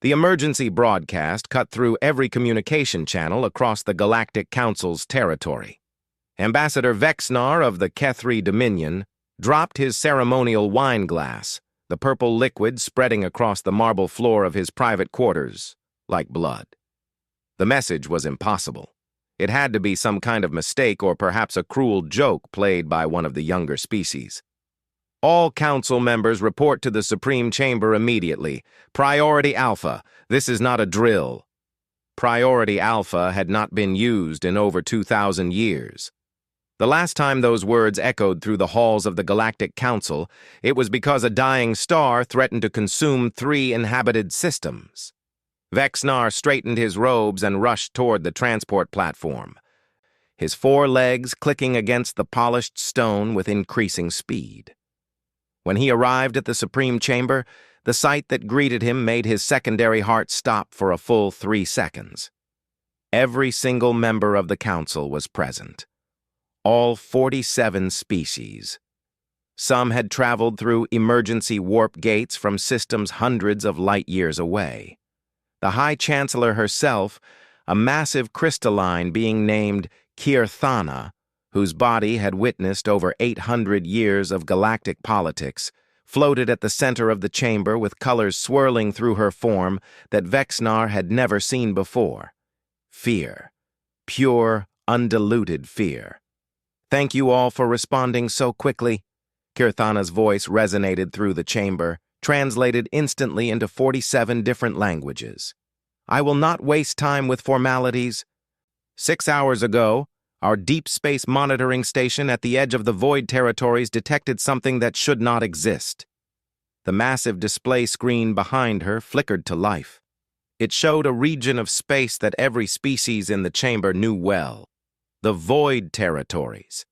The emergency broadcast cut through every communication channel across the Galactic Council's territory. Ambassador Vexnar of the Kethri Dominion dropped his ceremonial wine glass, the purple liquid spreading across the marble floor of his private quarters like blood. The message was impossible. It had to be some kind of mistake or perhaps a cruel joke played by one of the younger species. All council members report to the Supreme Chamber immediately. Priority Alpha. This is not a drill. Priority Alpha had not been used in over 2,000 years. The last time those words echoed through the halls of the Galactic Council, it was because a dying star threatened to consume 3 inhabited systems. Vexnar straightened his robes and rushed toward the transport platform, his 4 legs clicking against the polished stone with increasing speed. When he arrived at the Supreme Chamber, the sight that greeted him made his secondary heart stop for a full 3 seconds. Every single member of the council was present. All 47 species. Some had traveled through emergency warp gates from systems hundreds of light years away. The High Chancellor herself, a massive crystalline being named Kirthana, whose body had witnessed over 800 years of galactic politics, floated at the center of the chamber with colors swirling through her form that Vexnar had never seen before. Fear. Pure, undiluted fear. "Thank you all for responding so quickly." Kirthana's voice resonated through the chamber, translated instantly into 47 different languages. "I will not waste time with formalities. 6 hours ago, our deep space monitoring station at the edge of the Void territories detected something that should not exist." The massive display screen behind her flickered to life. It showed a region of space that every species in the chamber knew well. The Void territories.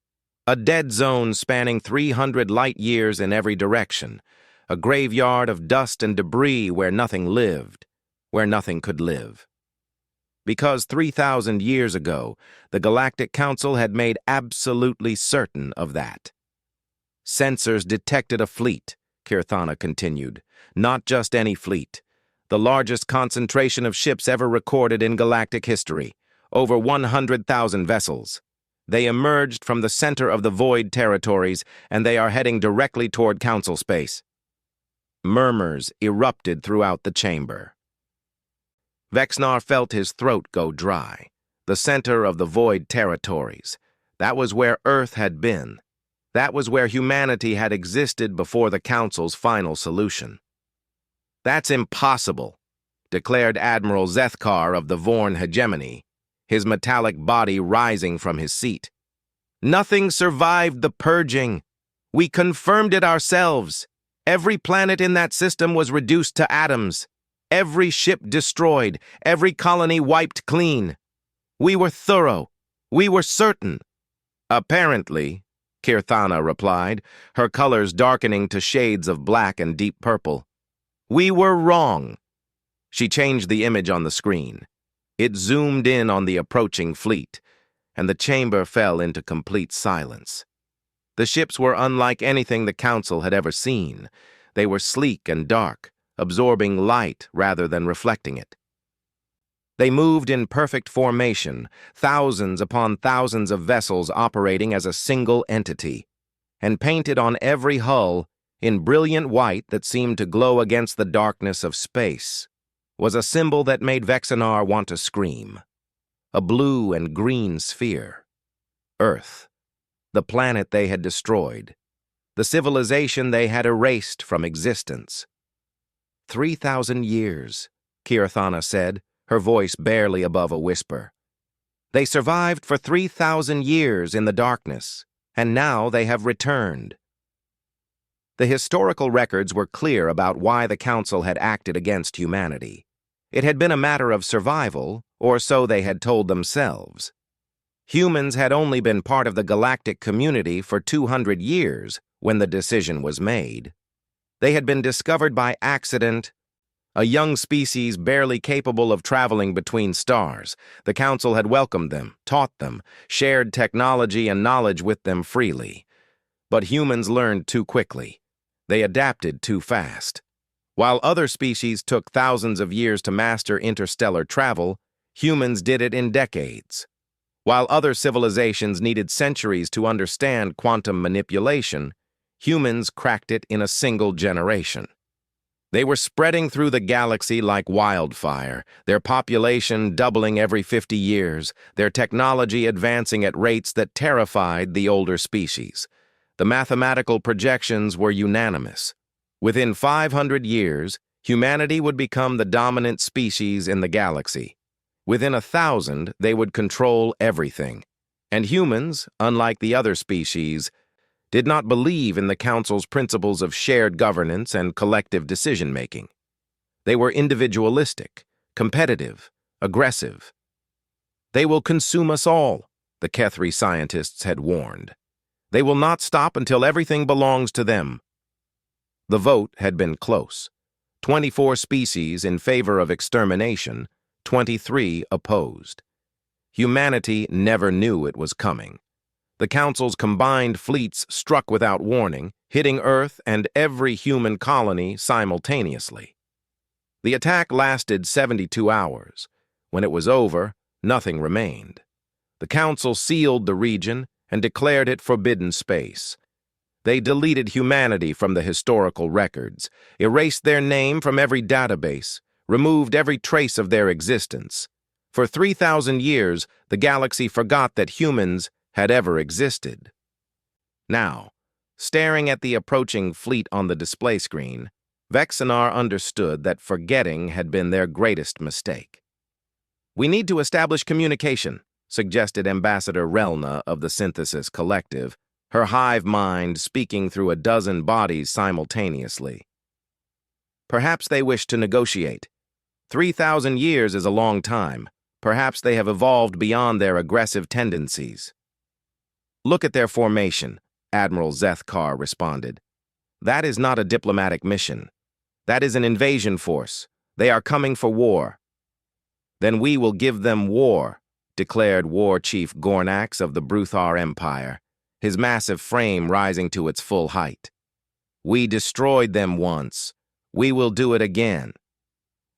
A dead zone spanning 300 light years in every direction. A graveyard of dust and debris where nothing lived, where nothing could live. Because 3,000 years ago, the Galactic Council had made absolutely certain of that. "Sensors detected a fleet," Kirthana continued. "Not just any fleet. The largest concentration of ships ever recorded in galactic history. Over 100,000 vessels. They emerged from the center of the Void territories, and they are heading directly toward Council space." Murmurs erupted throughout the chamber. Vexnar felt his throat go dry. The center of the Void territories. That was where Earth had been. That was where humanity had existed before the Council's final solution. "That's impossible," declared Admiral Zethkar of the Vorn hegemony, his metallic body rising from his seat. "Nothing survived the purging. We confirmed it ourselves. Every planet in that system was reduced to atoms. Every ship destroyed, every colony wiped clean. We were thorough. We were certain." "Apparently," Kirthana replied, her colors darkening to shades of black and deep purple. "We were wrong." She changed the image on the screen. It zoomed in on the approaching fleet, and the chamber fell into complete silence. The ships were unlike anything the Council had ever seen. They were sleek and dark, absorbing light rather than reflecting it. They moved in perfect formation, thousands upon thousands of vessels operating as a single entity, and painted on every hull, in brilliant white that seemed to glow against the darkness of space, was a symbol that made Vexnar want to scream. A blue and green sphere. Earth. The planet they had destroyed. The civilization they had erased from existence. 3,000 years, Kirthana said, her voice barely above a whisper. They survived for 3,000 years in the darkness, and now they have returned. The historical records were clear about why the Council had acted against humanity. It had been a matter of survival, or so they had told themselves. Humans had only been part of the galactic community for 200 years when the decision was made. They had been discovered by accident, a young species barely capable of traveling between stars. The Council had welcomed them, taught them, shared technology and knowledge with them freely. But humans learned too quickly. They adapted too fast. While other species took thousands of years to master interstellar travel, humans did it in decades. While other civilizations needed centuries to understand quantum manipulation, humans cracked it in a single generation. They were spreading through the galaxy like wildfire, their population doubling every 50 years, their technology advancing at rates that terrified the older species. The mathematical projections were unanimous. Within 500 years, humanity would become the dominant species in the galaxy. Within 1,000, they would control everything. And humans, unlike the other species, did not believe in the Council's principles of shared governance and collective decision-making. They were individualistic, competitive, aggressive. They will consume us all, the Kethri scientists had warned. They will not stop until everything belongs to them. The vote had been close. 24 species in favor of extermination, 23 opposed. Humanity never knew it was coming. The Council's combined fleets struck without warning, hitting Earth and every human colony simultaneously. The attack lasted 72 hours. When it was over, nothing remained. The Council sealed the region and declared it forbidden space. They deleted humanity from the historical records, erased their name from every database, removed every trace of their existence. For 3,000 years, the galaxy forgot that humans had ever existed. Now, staring at the approaching fleet on the display screen, Vexenar understood that forgetting had been their greatest mistake. "We need to establish communication," suggested Ambassador Relna of the Synthesis Collective, her hive mind speaking through a dozen bodies simultaneously. "Perhaps they wish to negotiate. 3,000 years is a long time. Perhaps they have evolved beyond their aggressive tendencies." "Look at their formation," Admiral Zethkar responded. "That is not a diplomatic mission. That is an invasion force. They are coming for war." "Then we will give them war," declared War Chief Gornax of the Bruthar Empire, his massive frame rising to its full height. "We destroyed them once. We will do it again."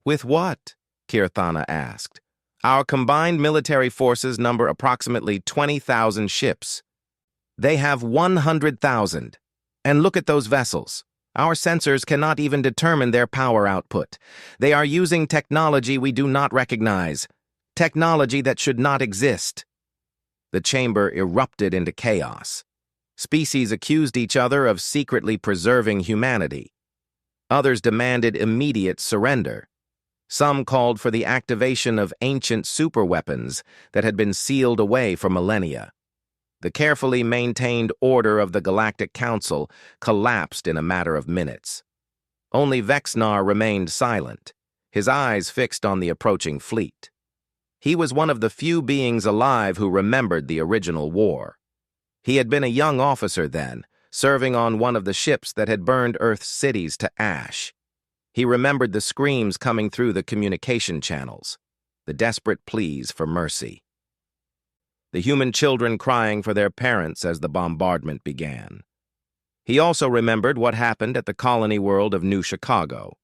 "With what?" Kirthana asked. "Our combined military forces number approximately 20,000 ships. They have 100,000. And look at those vessels. Our sensors cannot even determine their power output. They are using technology we do not recognize, technology that should not exist." The chamber erupted into chaos. Species accused each other of secretly preserving humanity. Others demanded immediate surrender. Some called for the activation of ancient superweapons that had been sealed away for millennia. The carefully maintained order of the Galactic Council collapsed in a matter of minutes. Only Vexnar remained silent, his eyes fixed on the approaching fleet. He was one of the few beings alive who remembered the original war. He had been a young officer then, serving on one of the ships that had burned Earth's cities to ash. He remembered the screams coming through the communication channels, the desperate pleas for mercy. The human children crying for their parents as the bombardment began. He also remembered what happened at the colony world of New Chicago.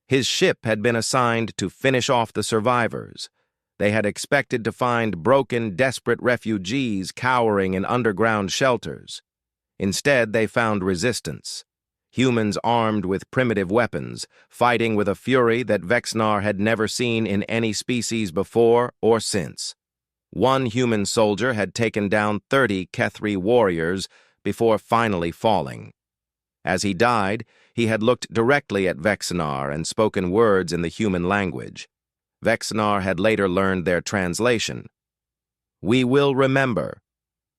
His ship had been assigned to finish off the survivors. They had expected to find broken, desperate refugees cowering in underground shelters. Instead, they found resistance. Humans armed with primitive weapons, fighting with a fury that Vexnar had never seen in any species before or since. One human soldier had taken down 30 Kethri warriors before finally falling. As he died, he had looked directly at Vexnar and spoken words in the human language. Vexnar had later learned their translation. "We will remember.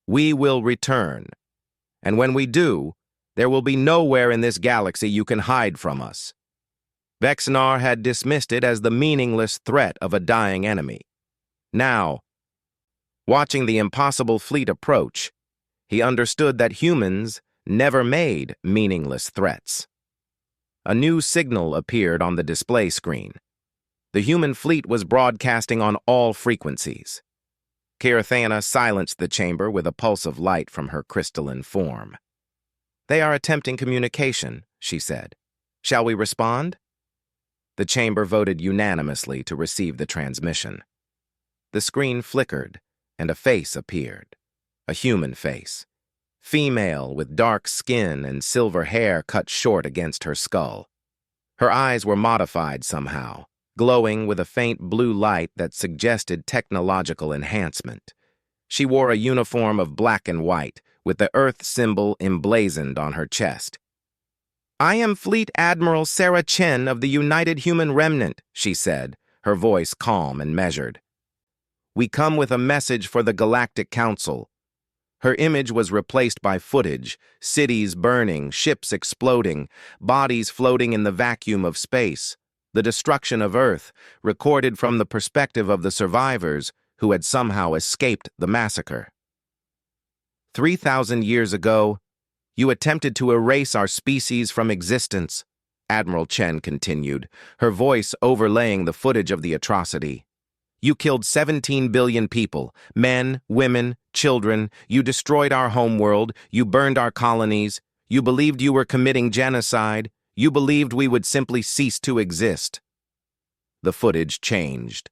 We will return. And when we do, there will be nowhere in this galaxy you can hide from us." Vexnar had dismissed it as the meaningless threat of a dying enemy. Now, watching the impossible fleet approach, he understood that humans never made meaningless threats. A new signal appeared on the display screen. The human fleet was broadcasting on all frequencies. Kirthana silenced the chamber with a pulse of light from her crystalline form. "They are attempting communication," she said. "Shall we respond?" The chamber voted unanimously to receive the transmission. The screen flickered, and a face appeared. A human face. Female with dark skin and silver hair cut short against her skull. Her eyes were modified somehow, glowing with a faint blue light that suggested technological enhancement. She wore a uniform of black and white, with the Earth symbol emblazoned on her chest. "I am Fleet Admiral Sarah Chen of the United Human Remnant," she said, her voice calm and measured. "We come with a message for the Galactic Council." Her image was replaced by footage, cities burning, ships exploding, bodies floating in the vacuum of space, the destruction of Earth, recorded from the perspective of the survivors who had somehow escaped the massacre. 3,000 years ago, you attempted to erase our species from existence, Admiral Chen continued, her voice overlaying the footage of the atrocity. You killed 17 billion people, men, women, children. You destroyed our homeworld. You burned our colonies. You believed you were committing genocide. You believed we would simply cease to exist. The footage changed.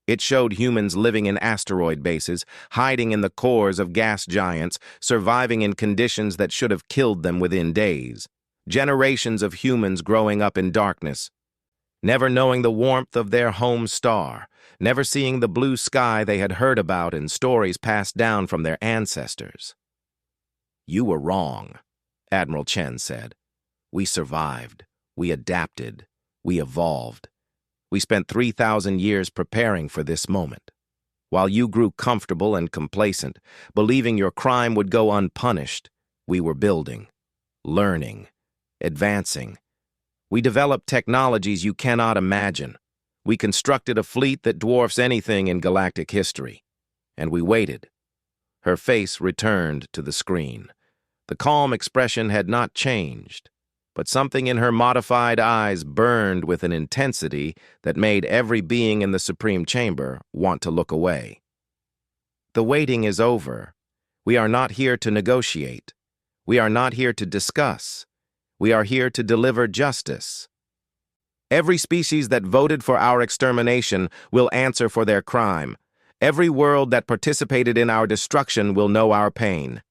It showed humans living in asteroid bases, hiding in the cores of gas giants, surviving in conditions that should have killed them within days. Generations of humans growing up in darkness, never knowing the warmth of their home star, never seeing the blue sky they had heard about in stories passed down from their ancestors. "You were wrong," Admiral Chen said. "We survived. We adapted. We evolved. We spent 3,000 years preparing for this moment. While you grew comfortable and complacent, believing your crime would go unpunished, we were building, learning, advancing. We developed technologies you cannot imagine. We constructed a fleet that dwarfs anything in galactic history. And we waited." Her face returned to the screen. The calm expression had not changed, but something in her modified eyes burned with an intensity that made every being in the Supreme Chamber want to look away. "The waiting is over. We are not here to negotiate. We are not here to discuss. We are here to deliver justice. Every species that voted for our extermination will answer for their crime. Every world that participated in our destruction will know our pain.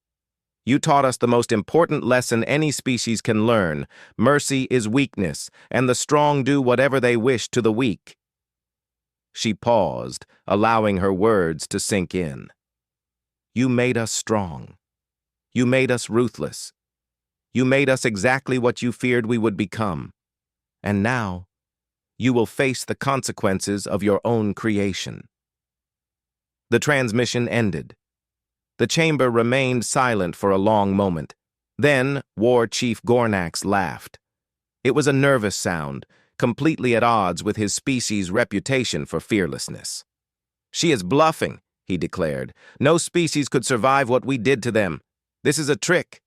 You taught us the most important lesson any species can learn. Mercy is weakness, and the strong do whatever they wish to the weak." She paused, allowing her words to sink in. "You made us strong. You made us ruthless. You made us exactly what you feared we would become. And now, you will face the consequences of your own creation." The transmission ended. The chamber remained silent for a long moment. Then, War Chief Gornax laughed. It was a nervous sound, completely at odds with his species' reputation for fearlessness. "She is bluffing," he declared. "No species could survive what we did to them. This is a trick.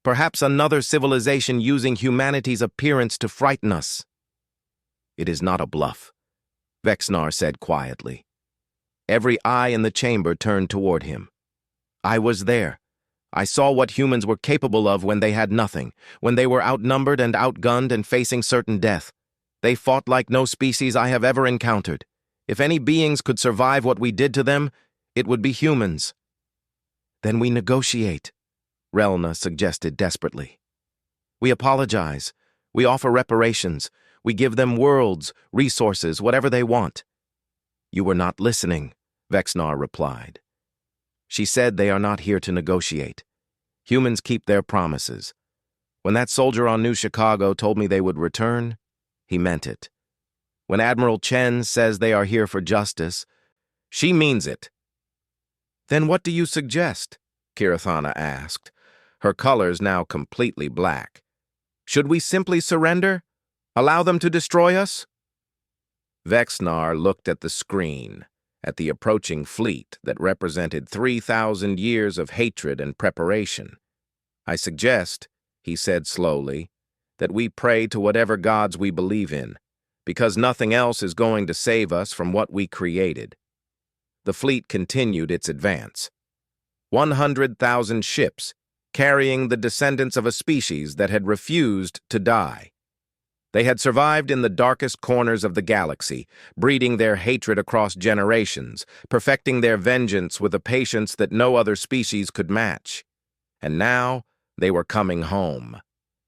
Perhaps another civilization using humanity's appearance to frighten us." "It is not a bluff," Vexnar said quietly. Every eye in the chamber turned toward him. "I was there. I saw what humans were capable of when they had nothing, when they were outnumbered and outgunned and facing certain death. They fought like no species I have ever encountered. If any beings could survive what we did to them, it would be humans." "Then we negotiate," Relna suggested desperately. "We apologize. We offer reparations. We give them worlds, resources, whatever they want." "You were not listening," Vexnar replied. "She said they are not here to negotiate. Humans keep their promises. When that soldier on New Chicago told me they would return, he meant it. When Admiral Chen says they are here for justice, she means it." "Then what do you suggest?" Kirathana asked, her colors now completely black. "Should we simply surrender? Allow them to destroy us?" Vexnar looked at the screen, at the approaching fleet that represented 3,000 years of hatred and preparation. "I suggest," he said slowly, "that we pray to whatever gods we believe in, because nothing else is going to save us from what we created." The fleet continued its advance. 100,000 ships, carrying the descendants of a species that had refused to die. They had survived in the darkest corners of the galaxy, breeding their hatred across generations, perfecting their vengeance with a patience that no other species could match. And now, they were coming home.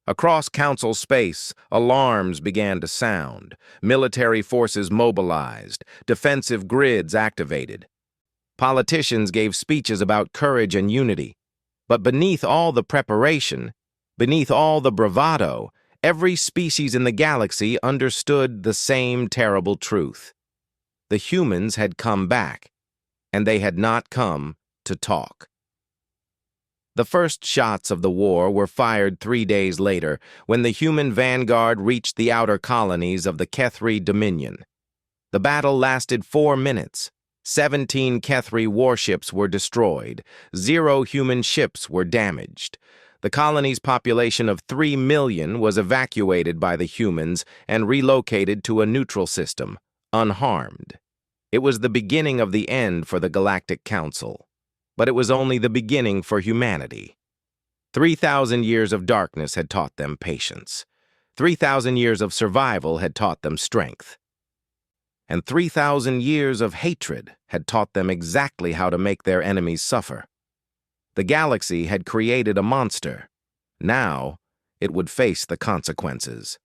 Across Council space, alarms began to sound, military forces mobilized, defensive grids activated. Politicians gave speeches about courage and unity. But beneath all the preparation, beneath all the bravado, every species in the galaxy understood the same terrible truth. The humans had come back, and they had not come to talk. The first shots of the war were fired 3 days later, when the human vanguard reached the outer colonies of the HFY Dominion. The battle lasted 4 minutes. 17 HFY warships were destroyed. 0 human ships were damaged. The colony's population of 3 million was evacuated by the humans and relocated to a neutral system, unharmed. It was the beginning of the end for the Galactic Council. But it was only the beginning for humanity. 3,000 years of darkness had taught them patience. 3,000 years of survival had taught them strength. And 3,000 years of hatred had taught them exactly how to make their enemies suffer. The galaxy had created a monster. Now, it would face the consequences.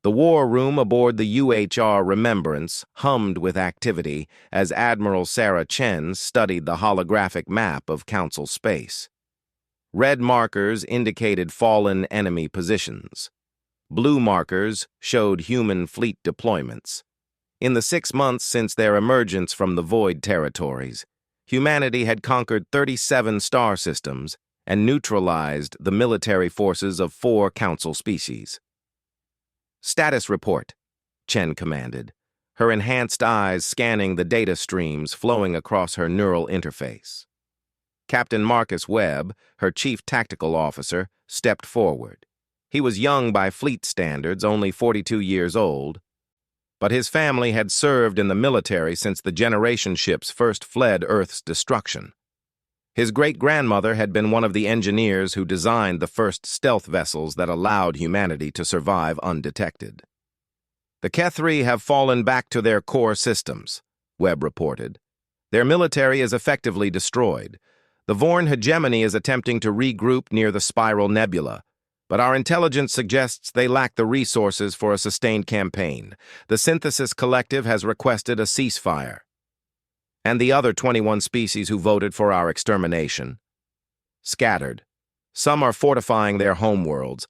The war room aboard the UHR Remembrance hummed with activity as Admiral Sarah Chen studied the holographic map of Council space. Red markers indicated fallen enemy positions. Blue markers showed human fleet deployments. In the 6 months since their emergence from the Void territories, humanity had conquered 37 star systems and neutralized the military forces of 4 Council species. "Status report," Chen commanded, her enhanced eyes scanning the data streams flowing across her neural interface. Captain Marcus Webb, her chief tactical officer, stepped forward. He was young by fleet standards, only 42 years old, but his family had served in the military since the Generation ships first fled Earth's destruction. His great-grandmother had been one of the engineers who designed the first stealth vessels that allowed humanity to survive undetected. "The HFY have fallen back to their core systems," Webb reported. "Their military is effectively destroyed. The Vorn hegemony is attempting to regroup near the Spiral Nebula, but our intelligence suggests they lack the resources for a sustained campaign. The Synthesis Collective has requested a ceasefire." "And the other 21 species who voted for our extermination?" "Scattered. Some are fortifying their homeworlds.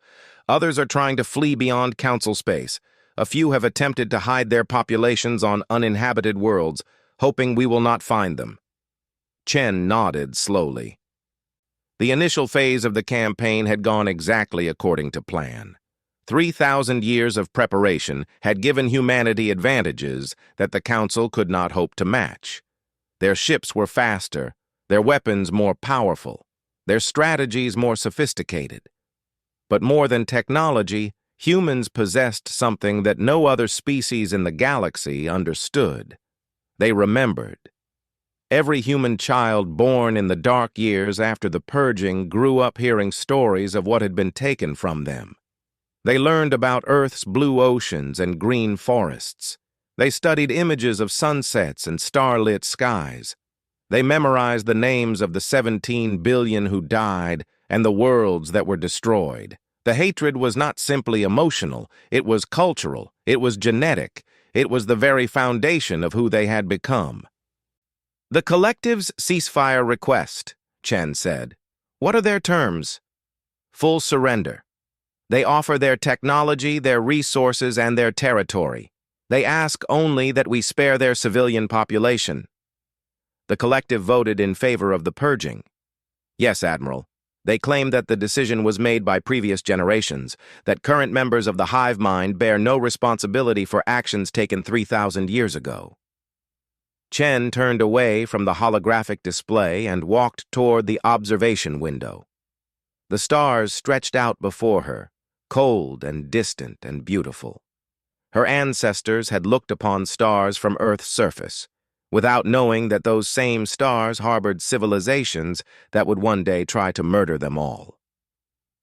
Others are trying to flee beyond Council space. A few have attempted to hide their populations on uninhabited worlds, hoping we will not find them." Chen nodded slowly. The initial phase of the campaign had gone exactly according to plan. 3,000 years of preparation had given humanity advantages that the Council could not hope to match. Their ships were faster, their weapons more powerful, their strategies more sophisticated. But more than technology, humans possessed something that no other species in the galaxy understood. They remembered. Every human child born in the dark years after the purging grew up hearing stories of what had been taken from them. They learned about Earth's blue oceans and green forests. They studied images of sunsets and starlit skies. They memorized the names of the 17 billion who died and the worlds that were destroyed. The hatred was not simply emotional, it was cultural, it was genetic, it was the very foundation of who they had become. "The Collective's ceasefire request," Chen said. "What are their terms?" "Full surrender. They offer their technology, their resources, and their territory. They ask only that we spare their civilian population." The Collective voted in favor of the purging. "Yes, Admiral. They claim that the decision was made by previous generations, that current members of the hive mind bear no responsibility for actions taken 3,000 years ago." Chen turned away from the holographic display and walked toward the observation window. The stars stretched out before her, cold and distant and beautiful. Her ancestors had looked upon stars from Earth's surface, without knowing that those same stars harbored civilizations that would one day try to murder them all.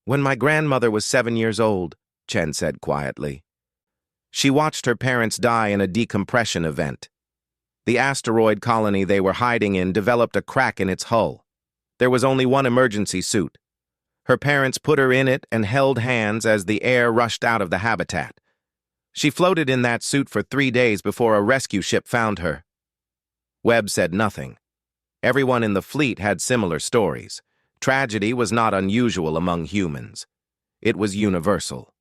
"When my grandmother was 7 years old," Chen said quietly, She watched her parents die in a decompression event. The asteroid colony they were hiding in developed a crack in its hull. There was only one emergency suit. Her parents put her in it and held hands as the air rushed out of the habitat. She floated in that suit for 3 days before a rescue ship found her. Webb said nothing. Everyone in the fleet had similar stories. Tragedy was not unusual among humans. It was universal.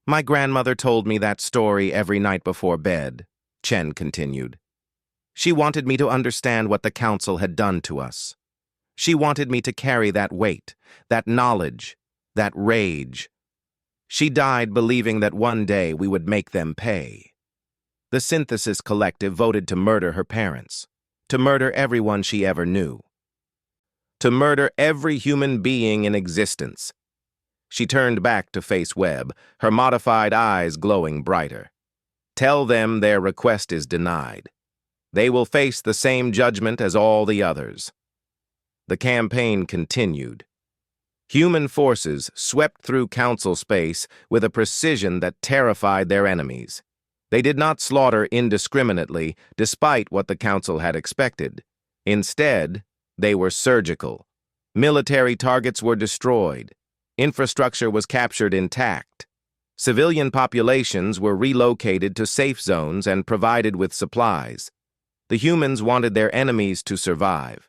My grandmother told me that story every night before bed, Chen continued. She wanted me to understand what the Council had done to us. She wanted me to carry that weight, that knowledge, that rage. She died believing that one day we would make them pay. The Synthesis Collective voted to murder her parents, to murder everyone she ever knew, to murder every human being in existence. She turned back to face Webb, her modified eyes glowing brighter. Tell them their request is denied. They will face the same judgment as all the others. The campaign continued. Human forces swept through Council space with a precision that terrified their enemies. They did not slaughter indiscriminately, despite what the Council had expected. Instead, they were surgical. Military targets were destroyed. Infrastructure was captured intact. Civilian populations were relocated to safe zones and provided with supplies. The humans wanted their enemies to survive.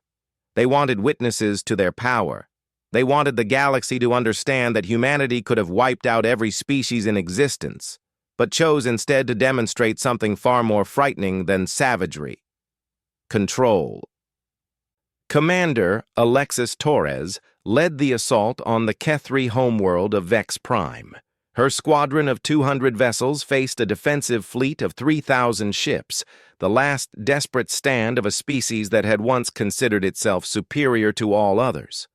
They wanted witnesses to their power. They wanted the galaxy to understand that humanity could have wiped out every species in existence, but chose instead to demonstrate something far more frightening than savagery: control. Commander Alexis Torres led the assault on the Kethri homeworld of Vex Prime. Her squadron of 200 vessels faced a defensive fleet of 3,000 ships, the last desperate stand of a species that had once considered itself superior to all others.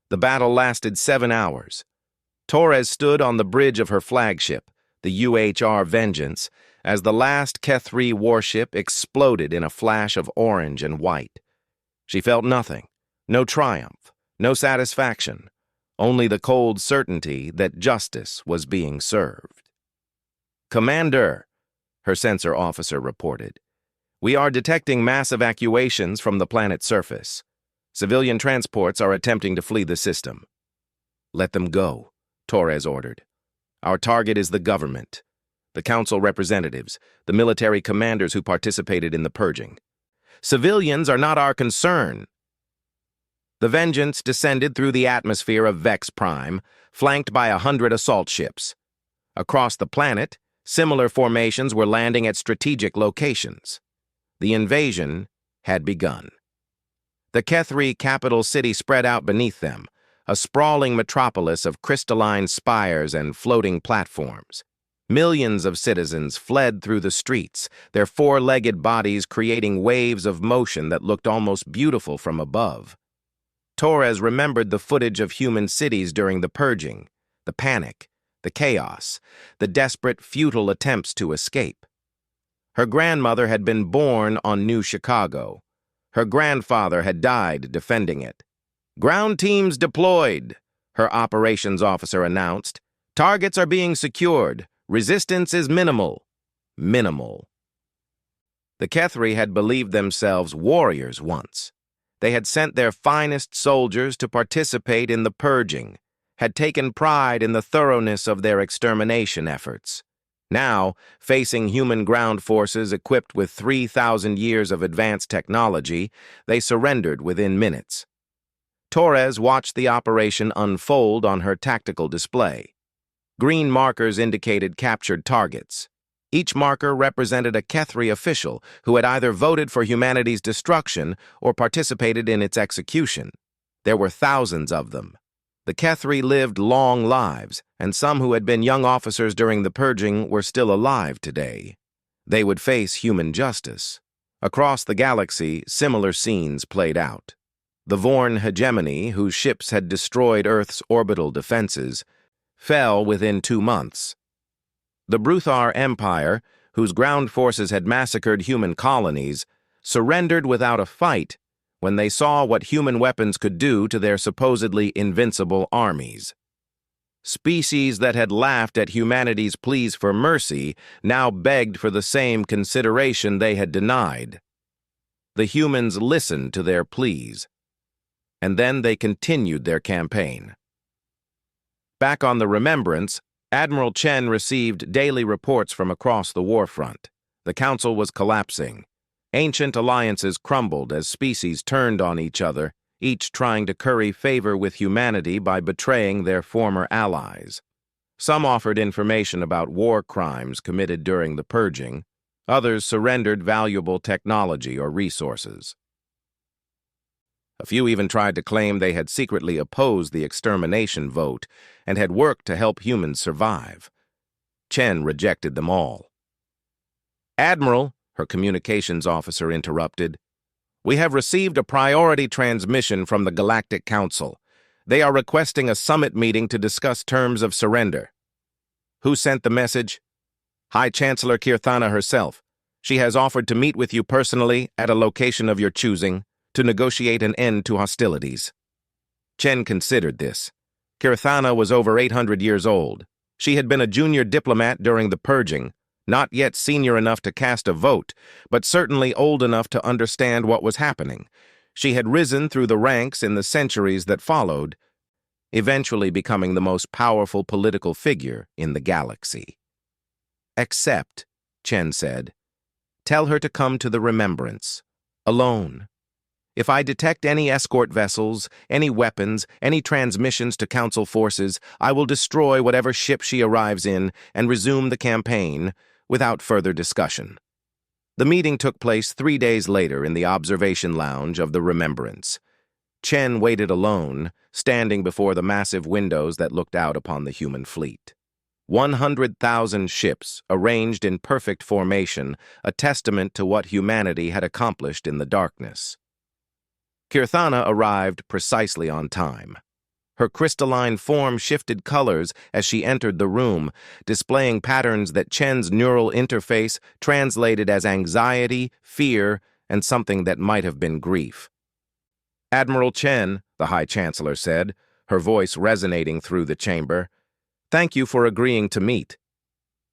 The battle lasted 7 hours. Torres stood on the bridge of her flagship, the UHR Vengeance, as the last Kethri warship exploded in a flash of orange and white. She felt nothing, no triumph, no satisfaction, only the cold certainty that justice was being served. "Commander," her sensor officer reported, "we are detecting mass evacuations from the planet's surface. Civilian transports are attempting to flee the system." "Let them go," Torres ordered. "Our target is the government, the council representatives, the military commanders who participated in the purging. Civilians are not our concern." The Vengeance descended through the atmosphere of Vex Prime, flanked by 100 assault ships. Across the planet, similar formations were landing at strategic locations. The invasion had begun. The Kethri capital city spread out beneath them, a sprawling metropolis of crystalline spires and floating platforms. Millions of citizens fled through the streets, their four-legged bodies creating waves of motion that looked almost beautiful from above. Torres remembered the footage of human cities during the purging, the panic, the chaos, the desperate, futile attempts to escape. Her grandmother had been born on New Chicago. Her grandfather had died defending it. "Ground teams deployed," her operations officer announced. "Targets are being secured. Resistance is minimal." Minimal. The Kethri had believed themselves warriors once. They had sent their finest soldiers to participate in the purging, had taken pride in the thoroughness of their extermination efforts. Now, facing human ground forces equipped with 3,000 years of advanced technology, they surrendered within minutes. Torres watched the operation unfold on her tactical display. Green markers indicated captured targets. Each marker represented a Kethri official who had either voted for humanity's destruction or participated in its execution. There were thousands of them. The Kethri lived long lives, and some who had been young officers during the purging were still alive today. They would face human justice. Across the galaxy, similar scenes played out. The Vorn hegemony, whose ships had destroyed Earth's orbital defenses, fell within 2 months. The Bruthar Empire, whose ground forces had massacred human colonies, surrendered without a fight when they saw what human weapons could do to their supposedly invincible armies. Species that had laughed at humanity's pleas for mercy now begged for the same consideration they had denied. The humans listened to their pleas, and then they continued their campaign. Back on the Remembrance, Admiral Chen received daily reports from across the warfront. The Council was collapsing. Ancient alliances crumbled as species turned on each other, each trying to curry favor with humanity by betraying their former allies. Some offered information about war crimes committed during the purging. Others surrendered valuable technology or resources. A few even tried to claim they had secretly opposed the extermination vote and had worked to help humans survive. Chen rejected them all. "Admiral," her communications officer interrupted, "we have received a priority transmission from the Galactic Council. They are requesting a summit meeting to discuss terms of surrender." "Who sent the message?" "High Chancellor Kirthana herself. She has offered to meet with you personally at a location of your choosing to negotiate an end to hostilities." Chen considered this. Kirthana was over 800 years old. She had been a junior diplomat during the purging, not yet senior enough to cast a vote, but certainly old enough to understand what was happening. She had risen through the ranks in the centuries that followed, eventually becoming the most powerful political figure in the galaxy. "Except," Chen said, "tell her to come to the Remembrance, alone. If I detect any escort vessels, any weapons, any transmissions to Council forces, I will destroy whatever ship she arrives in and resume the campaign without further discussion." The meeting took place 3 days later in the observation lounge of the Remembrance. Chen waited alone, standing before the massive windows that looked out upon the human fleet. 100,000 ships arranged in perfect formation, a testament to what humanity had accomplished in the darkness. Kirthana arrived precisely on time. Her crystalline form shifted colors as she entered the room, displaying patterns that Chen's neural interface translated as anxiety, fear, and something that might have been grief. "Admiral Chen," the High Chancellor said, her voice resonating through the chamber, "thank you for agreeing to meet.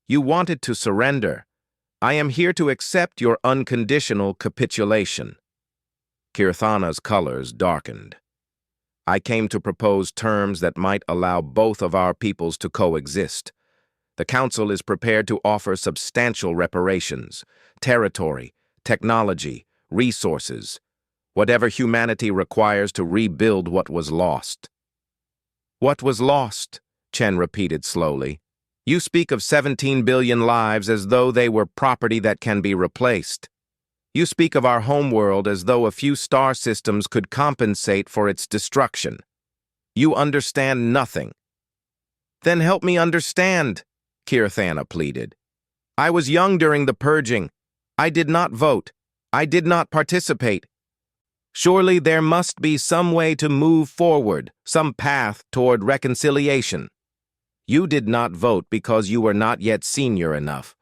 You wanted to surrender. I am here to accept your unconditional capitulation." Kirthana's colors darkened. "I came to propose terms that might allow both of our peoples to coexist. The Council is prepared to offer substantial reparations, territory, technology, resources, whatever humanity requires to rebuild what was lost." "What was lost?" Chen repeated slowly. "You speak of 17 billion lives as though they were property that can be replaced. You speak of our homeworld as though a few star systems could compensate for its destruction. You understand nothing." "Then help me understand," Kirthana pleaded. "I was young during the purging. I did not vote. I did not participate. Surely there must be some way to move forward, some path toward reconciliation. You did not vote because you were not yet senior enough,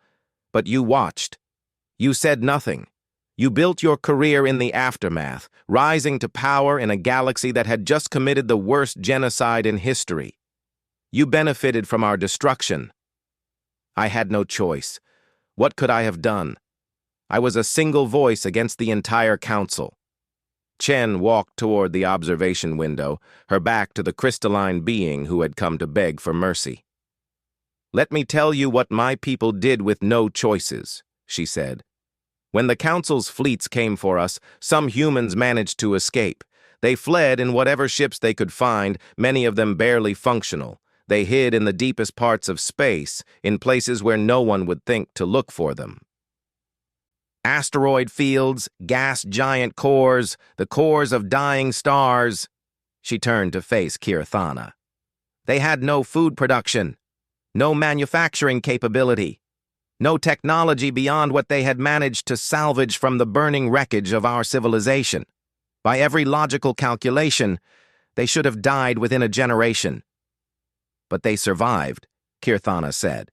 but you watched. You said nothing. You built your career in the aftermath, rising to power in a galaxy that had just committed the worst genocide in history. You benefited from our destruction. I had no choice. What could I have done? I was a single voice against the entire Council." Chen walked toward the observation window, her back to the crystalline being who had come to beg for mercy. "Let me tell you what my people did with no choices," she said. "When the Council's fleets came for us, some humans managed to escape. They fled in whatever ships they could find, many of them barely functional. They hid in the deepest parts of space, in places where no one would think to look for them. Asteroid fields, gas giant cores, the cores of dying stars." She turned to face Kirthana. "They had no food production, no manufacturing capability, no technology beyond what they had managed to salvage from the burning wreckage of our civilization. By every logical calculation, they should have died within a generation. But they survived," Kirthana said.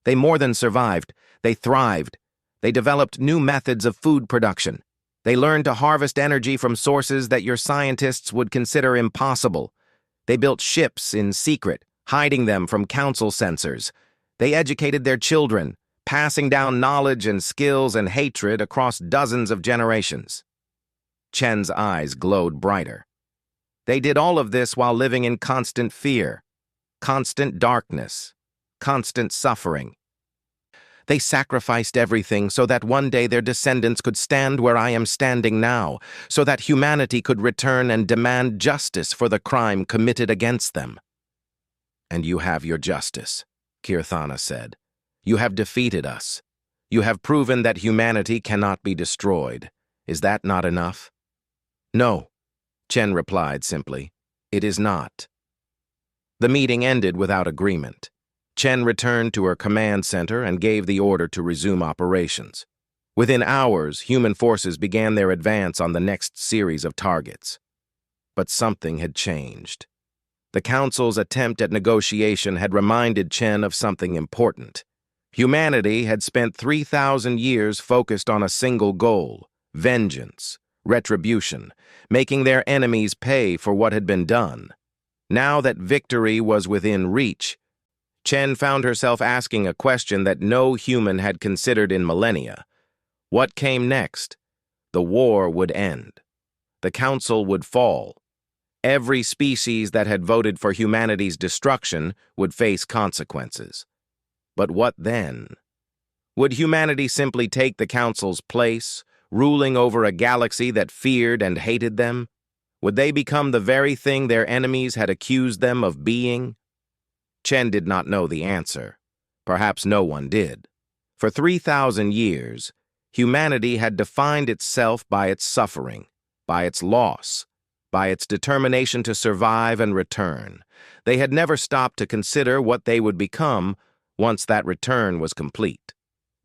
"They more than survived, they thrived. They developed new methods of food production. They learned to harvest energy from sources that your scientists would consider impossible. They built ships in secret, hiding them from council censors. They educated their children, passing down knowledge and skills and hatred across dozens of generations. Chen's eyes glowed brighter. They did all of this while living in constant fear, constant darkness, constant suffering. They sacrificed everything so that one day their descendants could stand where I am standing now, so that humanity could return and demand justice for the crime committed against them. And you have your justice, Kirthana said. You have defeated us. You have proven that humanity cannot be destroyed. Is that not enough? No, Chen replied simply. It is not. The meeting ended without agreement. Chen returned to her command center and gave the order to resume operations. Within hours, human forces began their advance on the next series of targets. But something had changed. The Council's attempt at negotiation had reminded Chen of something important. Humanity had spent 3,000 years focused on a single goal: vengeance, retribution, making their enemies pay for what had been done. Now that victory was within reach, Chen found herself asking a question that no human had considered in millennia. What came next? The war would end. The Council would fall. Every species that had voted for humanity's destruction would face consequences. But what then? Would humanity simply take the Council's place, ruling over a galaxy that feared and hated them? Would they become the very thing their enemies had accused them of being? Chen did not know the answer. Perhaps no one did. For 3,000 years, humanity had defined itself by its suffering, by its loss, by its determination to survive and return. They had never stopped to consider what they would become once that return was complete.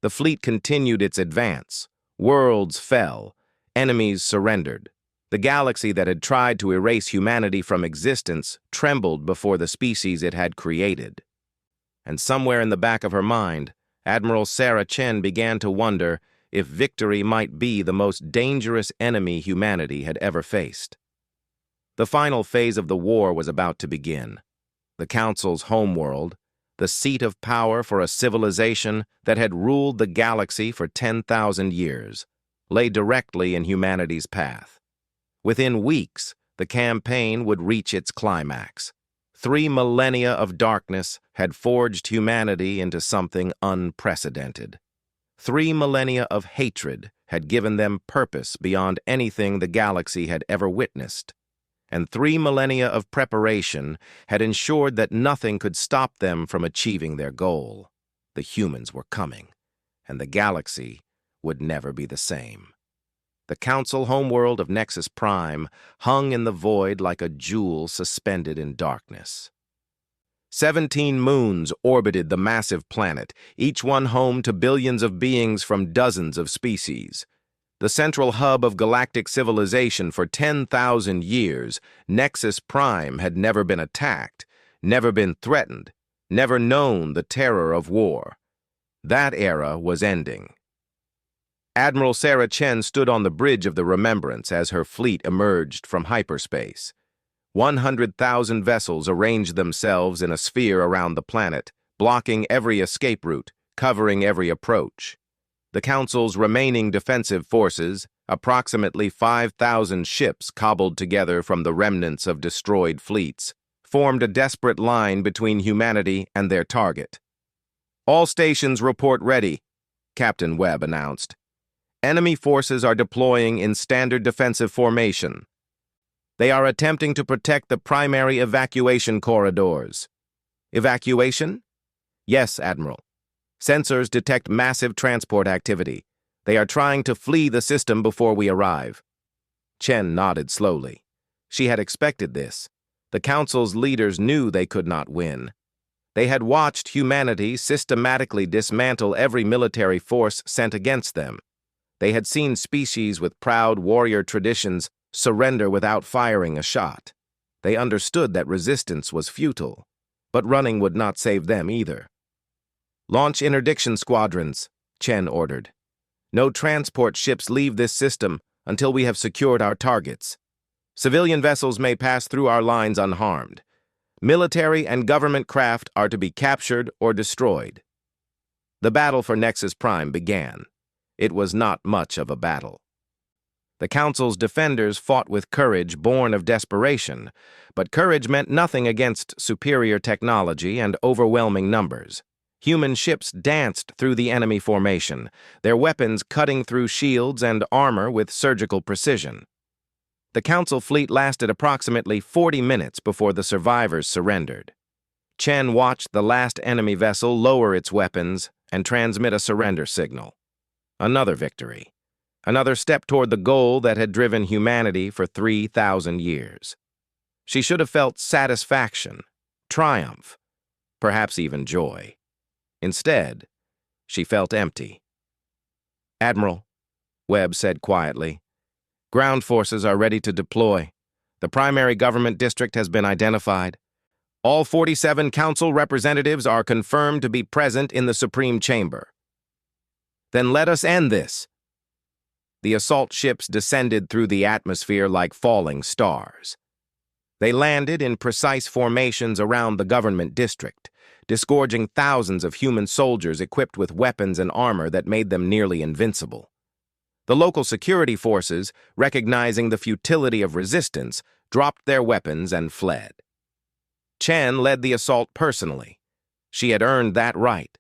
The fleet continued its advance. Worlds fell. Enemies surrendered. The galaxy that had tried to erase humanity from existence trembled before the species it had created. And somewhere in the back of her mind, Admiral Sarah Chen began to wonder if victory might be the most dangerous enemy humanity had ever faced. The final phase of the war was about to begin. The Council's homeworld, the seat of power for a civilization that had ruled the galaxy for 10,000 years, lay directly in humanity's path. Within weeks, the campaign would reach its climax. 3 millennia of darkness had forged humanity into something unprecedented. 3 millennia of hatred had given them purpose beyond anything the galaxy had ever witnessed. And 3 millennia of preparation had ensured that nothing could stop them from achieving their goal. The humans were coming, and the galaxy would never be the same. The Council homeworld of Nexus Prime hung in the void like a jewel suspended in darkness. 17 moons orbited the massive planet, each one home to billions of beings from dozens of species. The central hub of galactic civilization for 10,000 years, Nexus Prime had never been attacked, never been threatened, never known the terror of war. That era was ending. Admiral Sarah Chen stood on the bridge of the Remembrance as her fleet emerged from hyperspace. 100,000 vessels arranged themselves in a sphere around the planet, blocking every escape route, covering every approach. The Council's remaining defensive forces, approximately 5,000 ships cobbled together from the remnants of destroyed fleets, formed a desperate line between humanity and their target. "All stations report ready," Captain Webb announced. "Enemy forces are deploying in standard defensive formation. They are attempting to protect the primary evacuation corridors." "Evacuation?" "Yes, Admiral. Sensors detect massive transport activity. They are trying to flee the system before we arrive." Chen nodded slowly. She had expected this. The Council's leaders knew they could not win. They had watched humanity systematically dismantle every military force sent against them. They had seen species with proud warrior traditions surrender without firing a shot. They understood that resistance was futile, but running would not save them either. "Launch interdiction squadrons," Chen ordered. "No transport ships leave this system until we have secured our targets. Civilian vessels may pass through our lines unharmed. Military and government craft are to be captured or destroyed. The battle for Nexus Prime began. It was not much of a battle. The Council's defenders fought with courage born of desperation, but courage meant nothing against superior technology and overwhelming numbers. Human ships danced through the enemy formation, their weapons cutting through shields and armor with surgical precision. The Council fleet lasted approximately 40 minutes before the survivors surrendered. Chen watched the last enemy vessel lower its weapons and transmit a surrender signal. Another victory. Another step toward the goal that had driven humanity for 3,000 years. She should have felt satisfaction, triumph, perhaps even joy. Instead, she felt empty. "Admiral," Webb said quietly, "ground forces are ready to deploy. The primary government district has been identified. All 47 council representatives are confirmed to be present in the Supreme Chamber." "Then let us end this." The assault ships descended through the atmosphere like falling stars. They landed in precise formations around the government district, disgorging thousands of human soldiers equipped with weapons and armor that made them nearly invincible. The local security forces, recognizing the futility of resistance, dropped their weapons and fled. Chen led the assault personally. She had earned that right.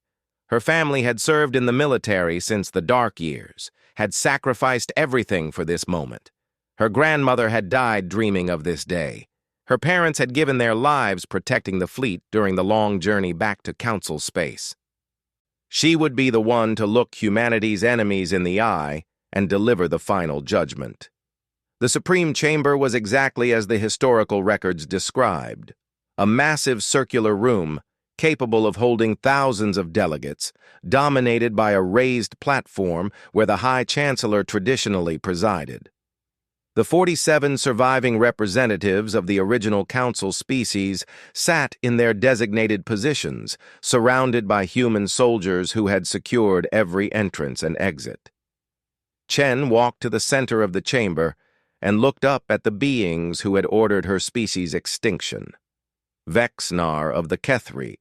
Her family had served in the military since the dark years, had sacrificed everything for this moment. Her grandmother had died dreaming of this day. Her parents had given their lives protecting the fleet during the long journey back to Council space. She would be the one to look humanity's enemies in the eye and deliver the final judgment. The Supreme Chamber was exactly as the historical records described. A massive circular room, capable of holding thousands of delegates, dominated by a raised platform where the High Chancellor traditionally presided. The 47 surviving representatives of the original Council species sat in their designated positions, surrounded by human soldiers who had secured every entrance and exit. Chen walked to the center of the chamber and looked up at the beings who had ordered her species' extinction. Vexnar of the Kethri,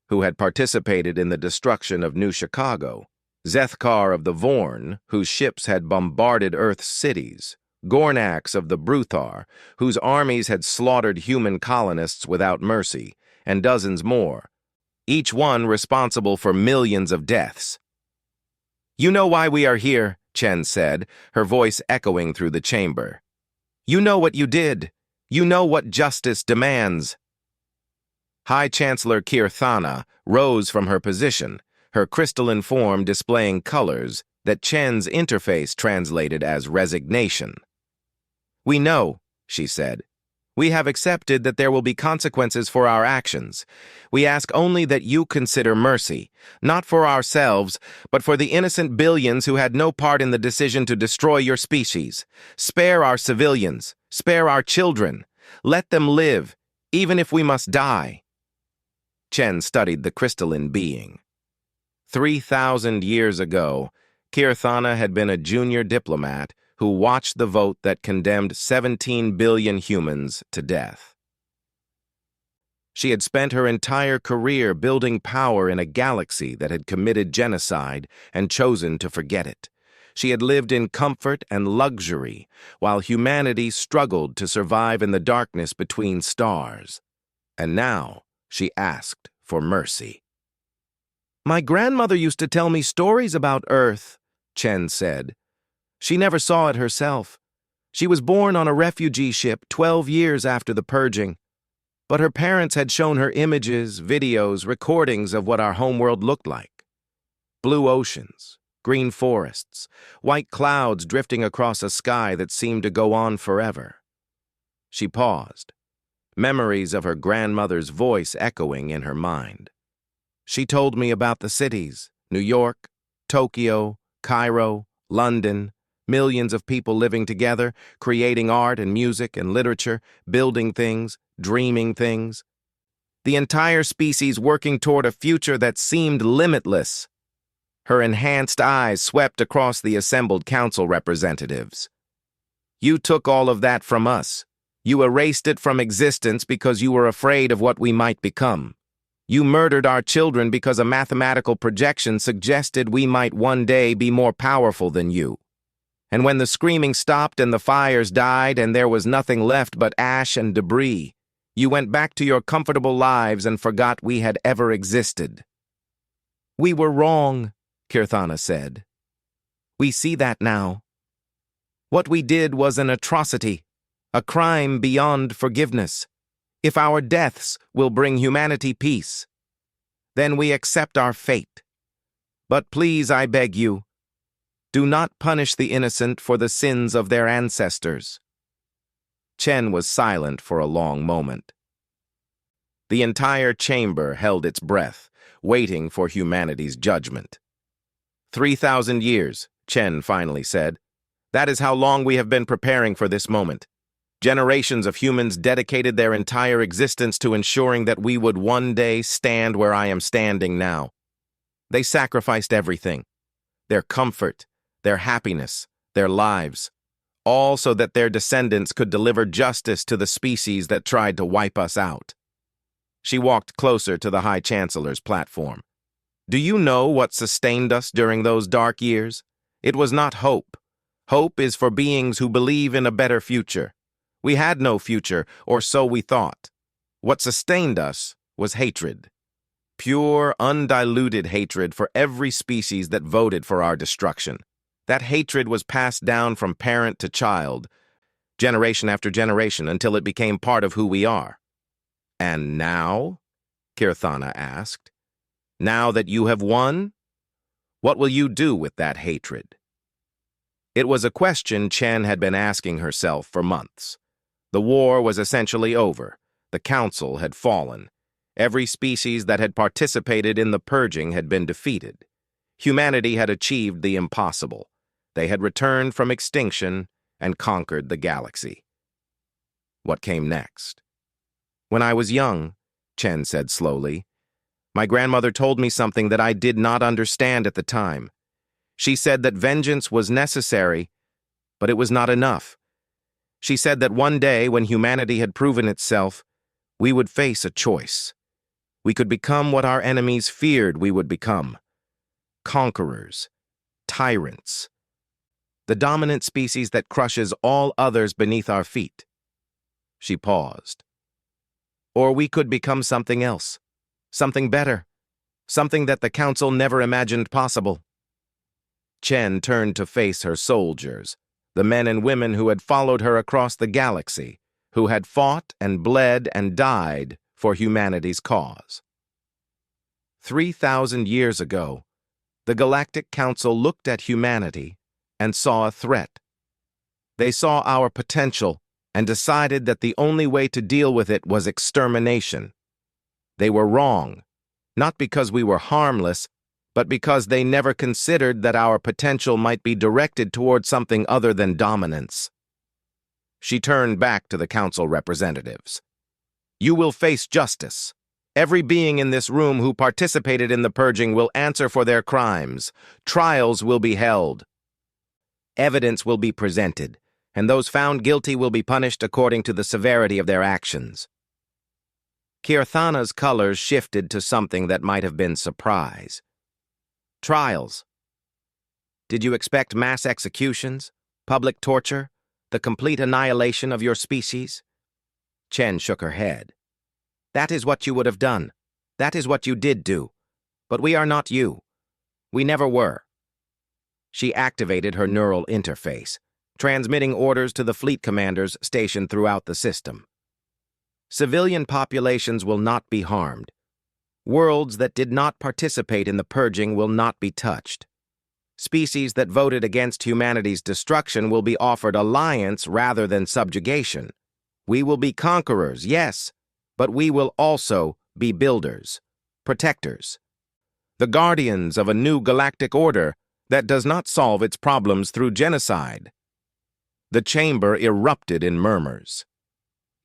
who had participated in the destruction of New Chicago, Zethkar of the Vorn, whose ships had bombarded Earth's cities, Gornax of the Bruthar, whose armies had slaughtered human colonists without mercy, and dozens more, each one responsible for millions of deaths. "You know why we are here," Chen said, her voice echoing through the chamber. "You know what you did. You know what justice demands." High Chancellor Kirthana rose from her position, her crystalline form displaying colors that Chen's interface translated as resignation. "We know," she said. "We have accepted that there will be consequences for our actions. We ask only that you consider mercy, not for ourselves, but for the innocent billions who had no part in the decision to destroy your species. Spare our civilians, spare our children. Let them live, even if we must die." Chen studied the crystalline being. 3,000 years ago, Kirthana had been a junior diplomat who watched the vote that condemned 17 billion humans to death. She had spent her entire career building power in a galaxy that had committed genocide and chosen to forget it. She had lived in comfort and luxury, while humanity struggled to survive in the darkness between stars. And now she asked for mercy. "My grandmother used to tell me stories about Earth," Chen said. "She never saw it herself. She was born on a refugee ship 12 years after the purging. But her parents had shown her images, videos, recordings of what our homeworld looked like. Blue oceans, green forests, white clouds drifting across a sky that seemed to go on forever." She paused, memories of her grandmother's voice echoing in her mind. "She told me about the cities, New York, Tokyo, Cairo, London, millions of people living together, creating art and music and literature, building things, dreaming things. The entire species working toward a future that seemed limitless." Her enhanced eyes swept across the assembled council representatives. "You took all of that from us. You erased it from existence because you were afraid of what we might become. You murdered our children because a mathematical projection suggested we might one day be more powerful than you. And when the screaming stopped and the fires died and there was nothing left but ash and debris, you went back to your comfortable lives and forgot we had ever existed. We were wrong, Kirthana said. We see that now. What we did was an atrocity, a crime beyond forgiveness. If our deaths will bring humanity peace, then we accept our fate. But please, I beg you, do not punish the innocent for the sins of their ancestors. Chen was silent for a long moment. The entire chamber held its breath, waiting for humanity's judgment. 3,000 years, Chen finally said. That is how long we have been preparing for this moment. Generations of humans dedicated their entire existence to ensuring that we would one day stand where I am standing now. They sacrificed everything, their comfort, their happiness, their lives, all so that their descendants could deliver justice to the species that tried to wipe us out. She walked closer to the High Chancellor's platform. Do you know what sustained us during those dark years? It was not hope. Hope is for beings who believe in a better future. We had no future, or so we thought. What sustained us was hatred. Pure, undiluted hatred for every species that voted for our destruction. That hatred was passed down from parent to child, generation after generation, until it became part of who we are. And now? Kirthana asked. Now that you have won? What will you do with that hatred? It was a question Chen had been asking herself for months. The war was essentially over. The council had fallen. Every species that had participated in the purging had been defeated. Humanity had achieved the impossible. They had returned from extinction and conquered the galaxy. What came next? When I was young, Chen said slowly, my grandmother told me something that I did not understand at the time. She said that vengeance was necessary, but it was not enough. She said that one day, when humanity had proven itself, we would face a choice. We could become what our enemies feared we would become. Conquerors, tyrants, the dominant species that crushes all others beneath our feet. She paused. Or we could become something else, something better, something that the council never imagined possible. Chen turned to face her soldiers, the men and women who had followed her across the galaxy, who had fought and bled and died for humanity's cause. 3,000 years ago, the Galactic Council looked at humanity and saw a threat. They saw our potential and decided that the only way to deal with it was extermination. They were wrong, not because we were harmless, but because they never considered that our potential might be directed toward something other than dominance. She turned back to the council representatives. You will face justice. Every being in this room who participated in the purging will answer for their crimes. Trials will be held. Evidence will be presented, and those found guilty will be punished according to the severity of their actions. Kirthana's colors shifted to something that might have been surprise. Trials. Did you expect mass executions, public torture, the complete annihilation of your species? Chen shook her head. That is what you would have done. That is what you did do. But we are not you. We never were. She activated her neural interface, transmitting orders to the fleet commanders stationed throughout the system. Civilian populations will not be harmed. Worlds that did not participate in the purging will not be touched. Species that voted against humanity's destruction will be offered alliance rather than subjugation. We will be conquerors, yes, but we will also be builders, protectors, the guardians of a new galactic order that does not solve its problems through genocide. The chamber erupted in murmurs.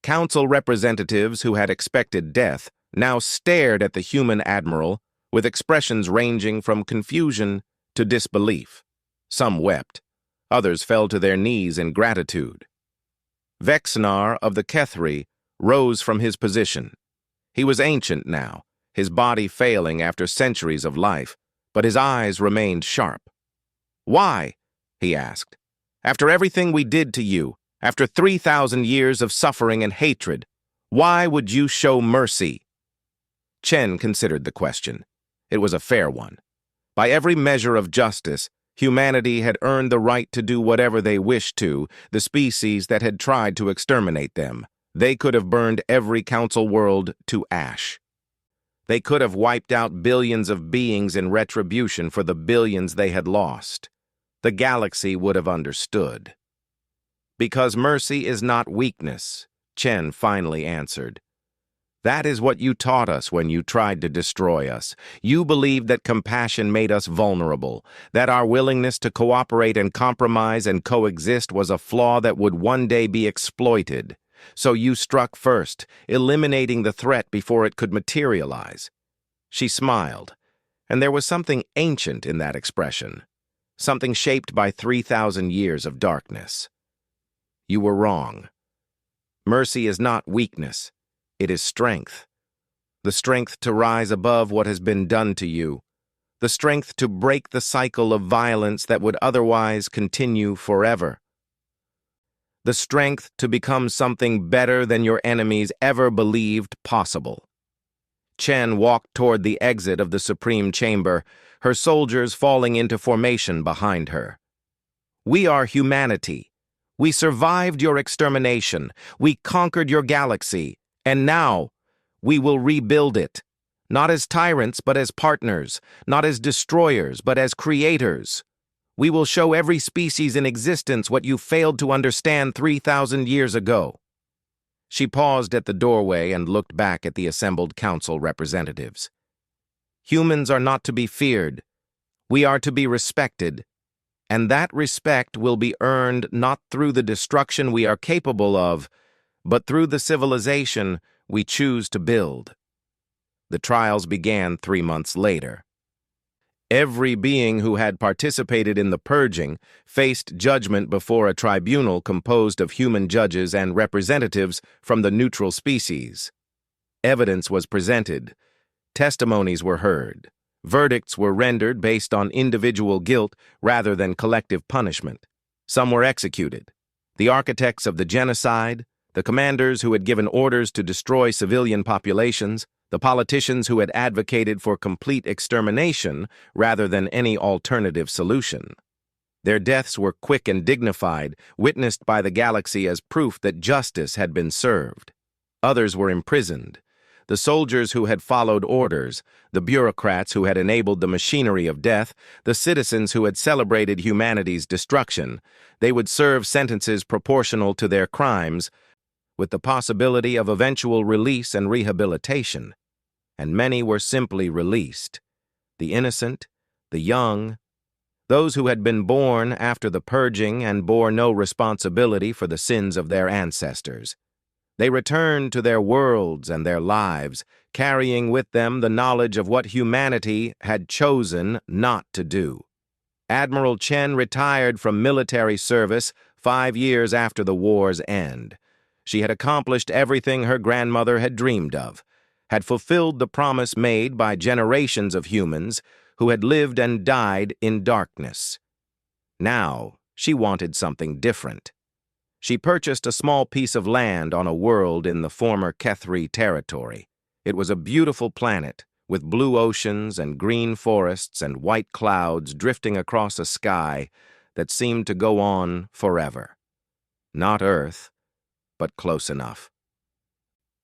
Council representatives who had expected death now stared at the human admiral with expressions ranging from confusion to disbelief. Some wept. Others fell to their knees in gratitude. Vexnar of the Kethri rose from his position. He was ancient now, his body failing after centuries of life, but his eyes remained sharp. "Why?" he asked. "After everything we did to you, after 3,000 years of suffering and hatred, why would you show mercy?" Chen considered the question. It was a fair one. By every measure of justice, humanity had earned the right to do whatever they wished to the species that had tried to exterminate them. They could have burned every council world to ash. They could have wiped out billions of beings in retribution for the billions they had lost. The galaxy would have understood. "Because mercy is not weakness," Chen finally answered. "That is what you taught us when you tried to destroy us. You believed that compassion made us vulnerable, that our willingness to cooperate and compromise and coexist was a flaw that would one day be exploited. So you struck first, eliminating the threat before it could materialize." She smiled, and there was something ancient in that expression, something shaped by 3,000 years of darkness. "You were wrong. Mercy is not weakness. It is strength. The strength to rise above what has been done to you. The strength to break the cycle of violence that would otherwise continue forever. The strength to become something better than your enemies ever believed possible." Chen walked toward the exit of the Supreme Chamber, her soldiers falling into formation behind her. "We are humanity. We survived your extermination. We conquered your galaxy. And now, we will rebuild it. Not as tyrants, but as partners. Not as destroyers, but as creators. We will show every species in existence what you failed to understand 3,000 years ago." She paused at the doorway and looked back at the assembled council representatives. "Humans are not to be feared. We are to be respected. And that respect will be earned not through the destruction we are capable of, but through the civilization we choose to build." The trials began 3 months later. Every being who had participated in the purging faced judgment before a tribunal composed of human judges and representatives from the neutral species. Evidence was presented. Testimonies were heard. Verdicts were rendered based on individual guilt rather than collective punishment. Some were executed. The architects of the genocide, the commanders who had given orders to destroy civilian populations, the politicians who had advocated for complete extermination rather than any alternative solution. Their deaths were quick and dignified, witnessed by the galaxy as proof that justice had been served. Others were imprisoned. The soldiers who had followed orders, the bureaucrats who had enabled the machinery of death, the citizens who had celebrated humanity's destruction, they would serve sentences proportional to their crimes, with the possibility of eventual release and rehabilitation. And many were simply released. The innocent, the young, those who had been born after the purging and bore no responsibility for the sins of their ancestors. They returned to their worlds and their lives, carrying with them the knowledge of what humanity had chosen not to do. Admiral Chen retired from military service 5 years after the war's end. She had accomplished everything her grandmother had dreamed of, had fulfilled the promise made by generations of humans who had lived and died in darkness. Now, she wanted something different. She purchased a small piece of land on a world in the former Kethri territory. It was a beautiful planet, with blue oceans and green forests and white clouds drifting across a sky that seemed to go on forever. Not Earth, but close enough.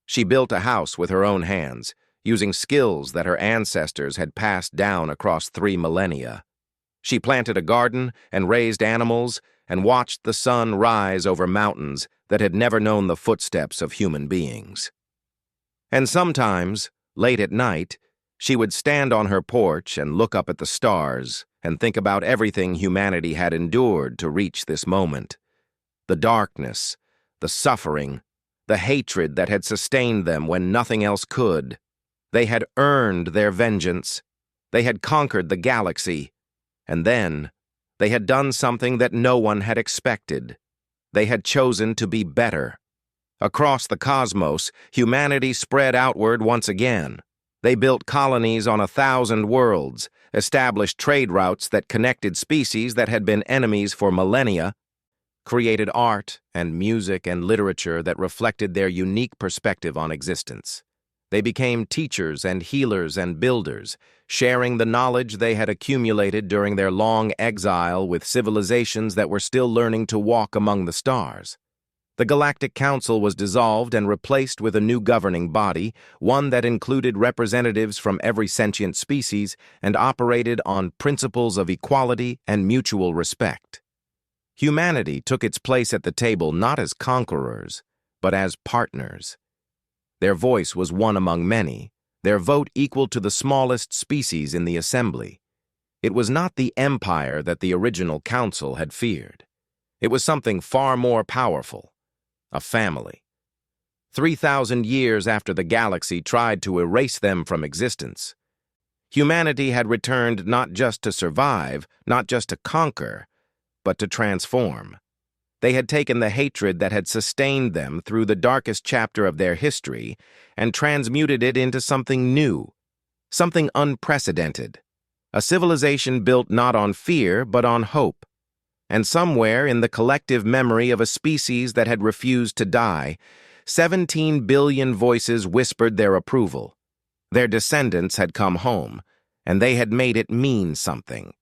She built a house with her own hands, using skills that her ancestors had passed down across 3 millennia. She planted a garden and raised animals and watched the sun rise over mountains that had never known the footsteps of human beings. And sometimes, late at night, she would stand on her porch and look up at the stars and think about everything humanity had endured to reach this moment. The darkness, the suffering, the hatred that had sustained them when nothing else could. They had earned their vengeance. They had conquered the galaxy. And then, they had done something that no one had expected. They had chosen to be better. Across the cosmos, humanity spread outward once again. They built colonies on 1,000 worlds, established trade routes that connected species that had been enemies for millennia, created art and music and literature that reflected their unique perspective on existence. They became teachers and healers and builders, sharing the knowledge they had accumulated during their long exile with civilizations that were still learning to walk among the stars. The Galactic Council was dissolved and replaced with a new governing body, one that included representatives from every sentient species and operated on principles of equality and mutual respect. Humanity took its place at the table not as conquerors, but as partners. Their voice was one among many, their vote equal to the smallest species in the assembly. It was not the empire that the original council had feared. It was something far more powerful. A family. 3,000 years after the galaxy tried to erase them from existence, humanity had returned not just to survive, not just to conquer, but to transform. They had taken the hatred that had sustained them through the darkest chapter of their history and transmuted it into something new, something unprecedented, a civilization built not on fear but on hope. And somewhere in the collective memory of a species that had refused to die, 17 billion voices whispered their approval. Their descendants had come home, and they had made it mean something.